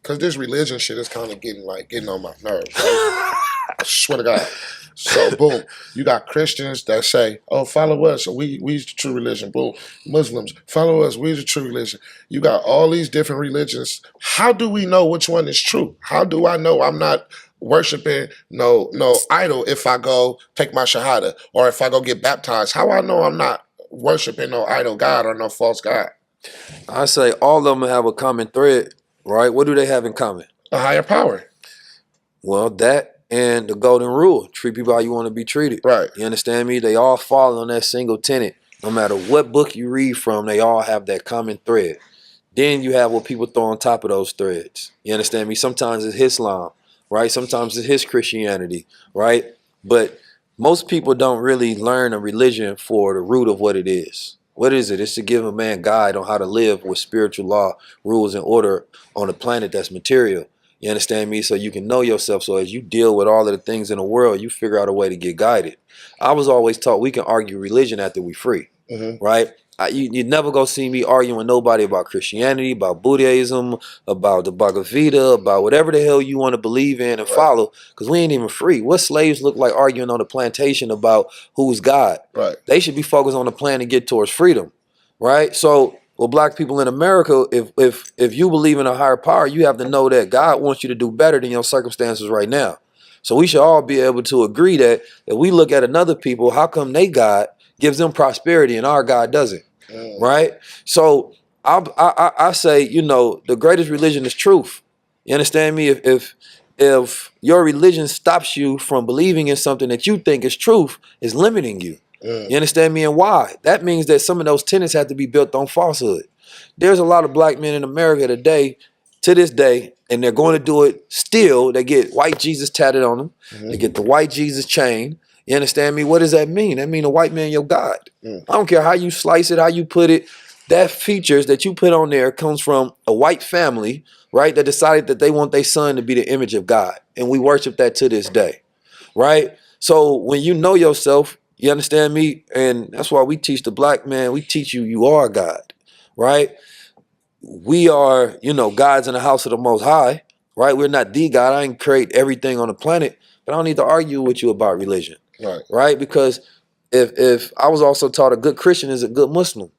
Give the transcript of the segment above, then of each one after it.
because this religion shit is kind of getting on my nerves. Right? I swear to God. So boom, you got Christians that say, "Oh, follow us, we's the true religion." Boom, Muslims follow us, we's the true religion. You got all these different religions. How do we know which one is true? How do I know I'm not worshiping no idol if I go take my shahada or if I go get baptized? How I know I'm not worshiping no idol god or no false god? I say all of them have a common thread, right? What do they have in common? A higher power, Well, that and the golden rule: treat people how you want to be treated. right? You understand me? They all fall on that single tenet. No matter what book you read from, they all have that common thread. Then you have what people throw on top of those threads. You understand me? Sometimes it's Islam, right? Sometimes it's his Christianity, right? But most people don't really learn a religion for the root of what it is. What is it? It's to give a man guide on how to live with spiritual law, rules, and order on a planet that's material. You understand me? So you can know yourself. So as you deal with all of the things in the world, you figure out a way to get guided. I was always taught we can argue religion after we free, right? You never go see me arguing with nobody about Christianity, about Buddhism, about the Bhagavad Gita, about whatever the hell you want to believe in and follow, because we ain't even free. What slaves look like arguing on the plantation about who's God? Right. They should be focused on the plan to get towards freedom, right? So, well, black people in America, if you believe in a higher power, you have to know that God wants you to do better than your circumstances right now. So we should all be able to agree that if we look at another people, how come they God gives them prosperity and our God doesn't? Right? So I say, you know, the greatest religion is truth. You understand me? If your religion stops you from believing in something that you think is truth, is limiting you. You understand me? And why? That means that some of those tenets have to be built on falsehood. There's a lot of black men in America today, to this day, and they're going to do it still. They get white Jesus tatted on them. They get the white Jesus chain. You understand me? What does that mean? That mean a white man your God. I don't care how you slice it, how you put it. That features that you put on there comes from a white family, right, that decided that they want their son to be the image of God. And we worship that to this day, right? So when you know yourself, you understand me? And that's why we teach the black man, we teach you, you are God, right? We are, you know, gods in the house of the Most High, right? We're not the God. I ain't create everything on the planet, but I don't need to argue with you about religion. Right? Because if I was also taught a good Christian is a good Muslim,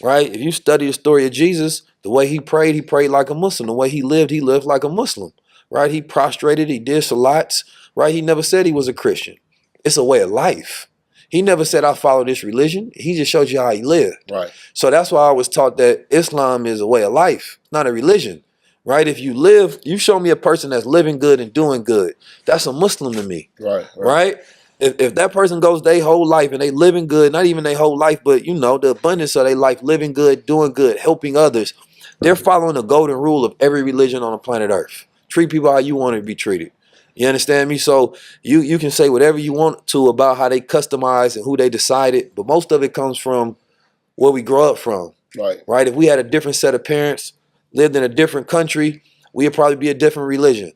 right? If you study the story of Jesus, the way he prayed like a Muslim. The way he lived like a Muslim, right? He prostrated, he did salats, right? He never said he was a Christian. It's a way of life. He never said, I follow this religion. He just showed you how he lived. Right. So that's why I was taught that Islam is a way of life, not a religion, right? If you live, you show me a person that's living good and doing good. That's a Muslim to me, right? If that person goes their whole life and they living good, not even their whole life, but you know, the abundance of their life, living good, doing good, helping others, they're following the golden rule of every religion on the planet Earth. Treat people how you want to be treated. You understand me? So you can say whatever you want to about how they customize and who they decided, but most of it comes from where we grow up from. Right? If we had a different set of parents, lived in a different country, we'd probably be a different religion.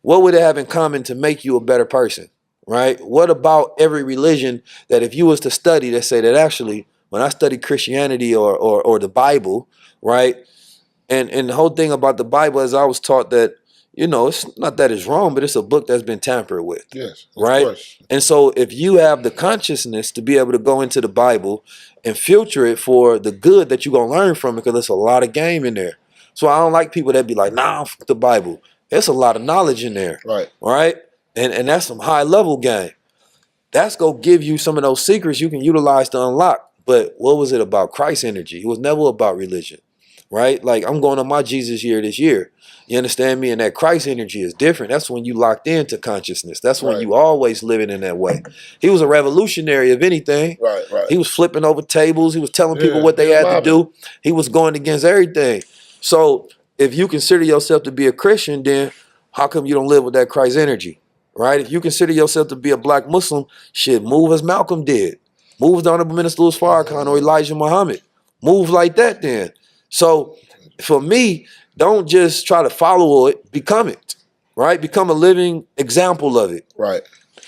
What would it have in common to make you a better person? Right? What about every religion that if you was to study, that say that actually, when I study Christianity or the Bible, right? And the whole thing about the Bible is I was taught that, you know, it's not that it's wrong, but it's a book that's been tampered with. Yes. Right? Of course. And so if you have the consciousness to be able to go into the Bible and filter it for the good that you're going to learn from it, because there's a lot of game in there. So I don't like people that be like, nah, fuck the Bible. There's a lot of knowledge in there. Right? And that's some high level game. That's going to give you some of those secrets you can utilize to unlock. But what was it about Christ energy? It was never about religion, right? Like I'm going on my Jesus year this year. You understand me? And that Christ energy is different. That's when you locked into consciousness. That's when you always living in that way. He was a revolutionary, if anything. He was flipping over tables. He was telling people what they had to do. He was going against everything. So if you consider yourself to be a Christian, then how come you don't live with that Christ energy? Right? If you consider yourself to be a black Muslim, shit, move as Malcolm did. Move as the Honorable Minister Louis Farrakhan or Elijah Muhammad. Move like that then. So for me, don't just try to follow it, become it. Right? Become a living example of it. Right.